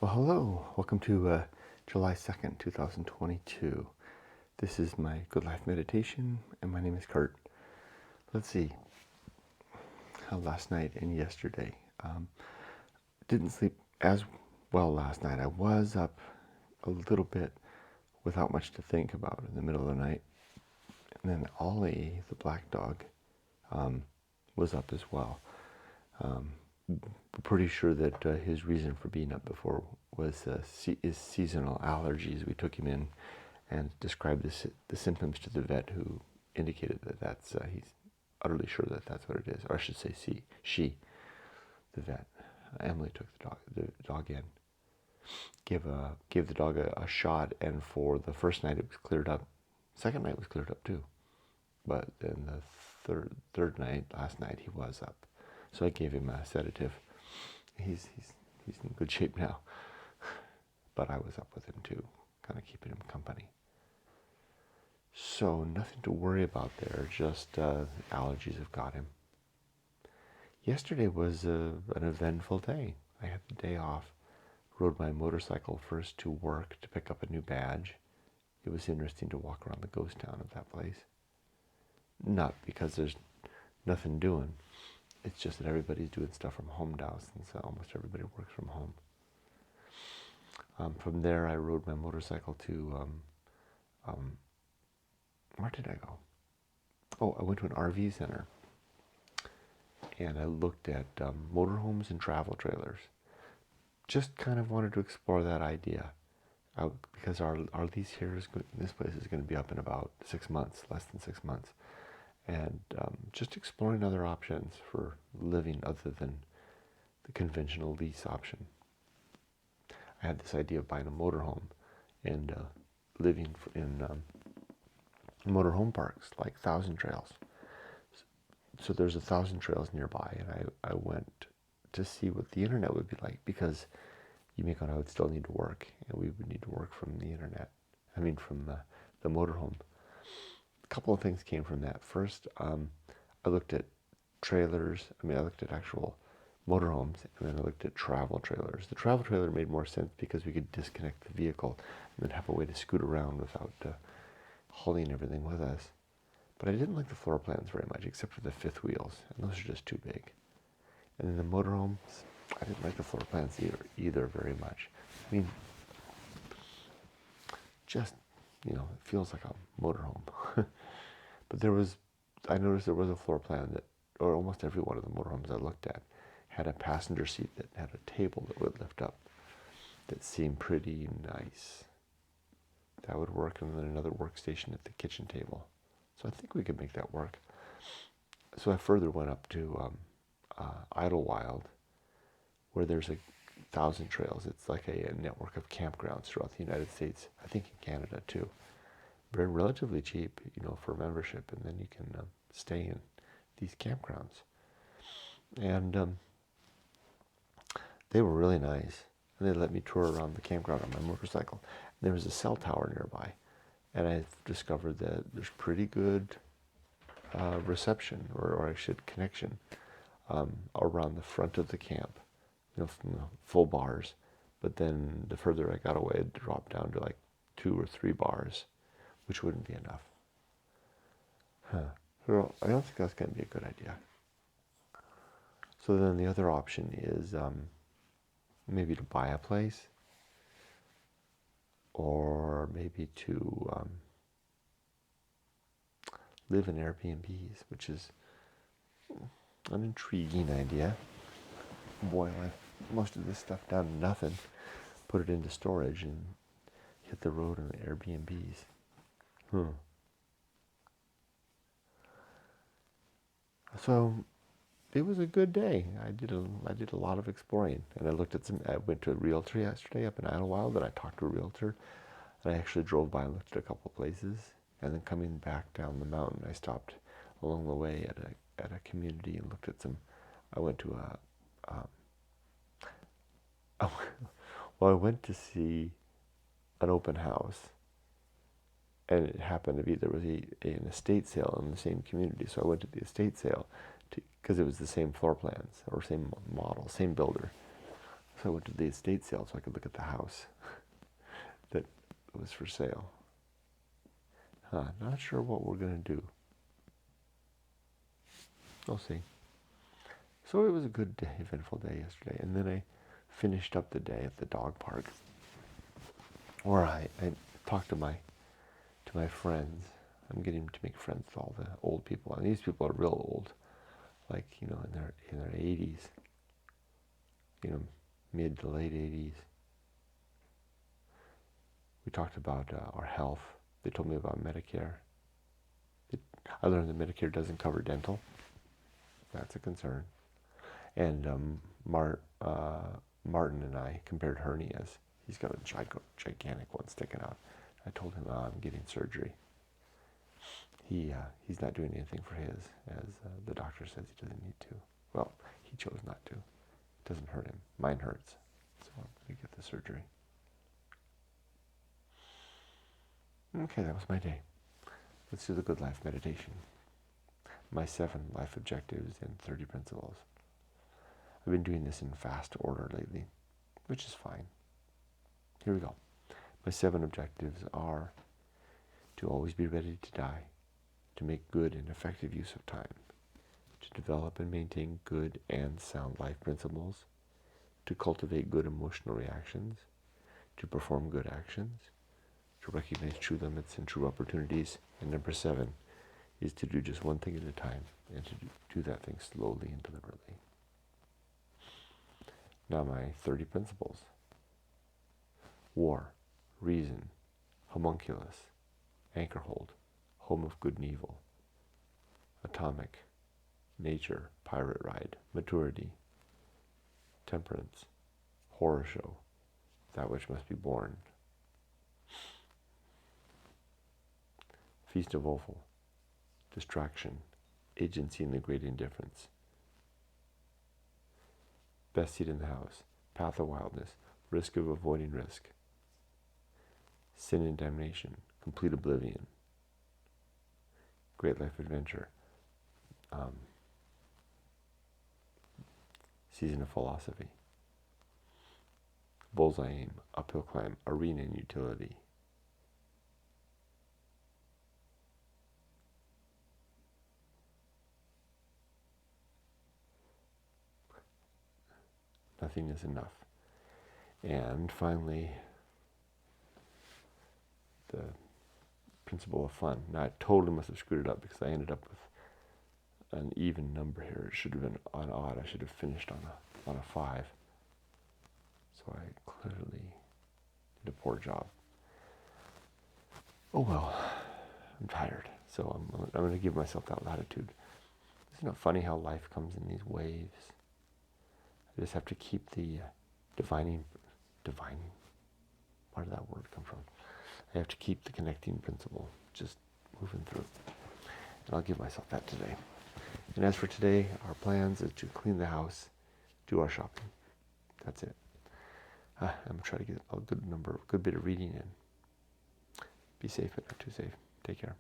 Well, hello. Welcome to July 2nd, 2022. This is my Good Life Meditation, and my name is Kurt. Let's see. Last night and yesterday. Didn't sleep as well last night. I was up a little bit without much to think about in the middle of the night. And then Ollie, the black dog, was up as well. We're pretty sure that his reason for being up before was his seasonal allergies. We took him in and described the symptoms to the vet, who indicated that he's utterly sure that that's what it is. Or I should say she, the vet. Emily took the dog in, gave the dog a shot, and for the first night it was cleared up. Second night was cleared up too. But then the third night, last night, he was up. So I gave him a sedative. He's in good shape now. But I was up with him too, kind of keeping him company. So nothing to worry about there, just allergies have got him. Yesterday was an eventful day. I had the day off, rode my motorcycle first to work to pick up a new badge. It was interesting to walk around the ghost town of that place. Not because there's nothing doing. It's just that everybody's doing stuff from home now, since almost everybody works from home. From there, I rode my motorcycle to, where did I go? Oh, I went to an RV center, and I looked at motorhomes and travel trailers. Just kind of wanted to explore that idea, because our lease here this place is going to be up in about 6 months, less than 6 months. And just exploring other options for living other than the conventional lease option. I had this idea of buying a motorhome and living in motorhome parks, like 1,000 trails. So there's 1,000 trails nearby, and I went to see what the internet would be like, because Yumiko and I would still need to work, and we would need to work from the internet. From the motorhome. A couple of things came from that. First, I looked at trailers. I looked at actual motorhomes, and then I looked at travel trailers. The travel trailer made more sense because we could disconnect the vehicle and then have a way to scoot around without hauling everything with us. But I didn't like the floor plans very much, except for the fifth wheels, and those are just too big. And then the motorhomes, I didn't like the floor plans either very much. Just, it feels like a motorhome. But I noticed there was a floor plan that, or almost every one of the motorhomes I looked at, had a passenger seat that had a table that would lift up. That seemed pretty nice. That would work, and then another workstation at the kitchen table. So I think we could make that work. So I further went up to Idyllwild, where there's 1,000 trails. It's like a network of campgrounds throughout the United States. I think in Canada too. Very relatively cheap, for membership, and then you can stay in these campgrounds. And they were really nice, and they let me tour around the campground on my motorcycle. And there was a cell tower nearby, and I discovered that there's pretty good reception, or I should connection, around the front of the camp, from the full bars. But then the further I got away, it dropped down to like 2 or 3 bars, which wouldn't be enough. So I don't think that's going to be a good idea. So then the other option is maybe to buy a place, or maybe to live in Airbnbs, which is an intriguing idea. Boil most of this stuff down to nothing, put it into storage, and hit the road on the Airbnbs. So it was a good day. I did a lot of exploring, and I went to a realtor yesterday up in Idyllwild, and I talked to a realtor, and I actually drove by and looked at a couple places, and then coming back down the mountain, I stopped along the way at a community and looked at some. I went to I went to see an open house, and it happened to be there was an estate sale in the same community. So I went to the estate sale because it was the same floor plans, or same model, same builder. So I went to the estate sale so I could look at the house that was for sale. Not sure what we're going to do. We'll see. So it was a good day, eventful day yesterday. And then I finished up the day at the dog park, where I talked to my friends. I'm getting to make friends with all the old people. And these people are real old, like, in their 80s, mid to late 80s. We talked about our health. They told me about Medicare. I learned that Medicare doesn't cover dental. That's a concern. And Martin and I compared hernias. He's got a gigantic one sticking out. I told him I'm getting surgery. He's not doing anything for his, as the doctor says he doesn't need to. Well, he chose not to. It doesn't hurt him. Mine hurts. So I'm going to get the surgery. Okay, that was my day. Let's do the Good Life meditation. My 7 life objectives and 30 principles. I've been doing this in fast order lately, which is fine. Here we go. My 7 objectives are to always be ready to die, to make good and effective use of time, to develop and maintain good and sound life principles, to cultivate good emotional reactions, to perform good actions, to recognize true limits and true opportunities, and number 7 is to do just one thing at a time, and to do that thing slowly and deliberately. Now my 30 principles. War, reason, homunculus, Anchorhold, home of good and evil, atomic, nature, pirate ride, maturity, temperance, horror show, that which must be borne, Feast of Offal, distraction, agency in the great indifference, best seat in the house, path of wildness, risk of avoiding risk, sin and damnation, complete oblivion, great life adventure, season of philosophy, bullseye aim, uphill climb, arena and utility, nothing is enough. And finally, the principle of fun. Now I totally must have screwed it up because I ended up with an even number here. It should have been on odd. I should have finished on a 5. So I clearly did a poor job. Oh well, I'm tired. So I'm going to give myself that latitude. Isn't it funny how life comes in these waves? I just have to keep the divining, where did that word come from? I have to keep the connecting principle just moving through. And I'll give myself that today. And as for today, our plans is to clean the house, do our shopping. That's it. I'm going to try to get a good bit of reading in. Be safe, but not too safe. Take care.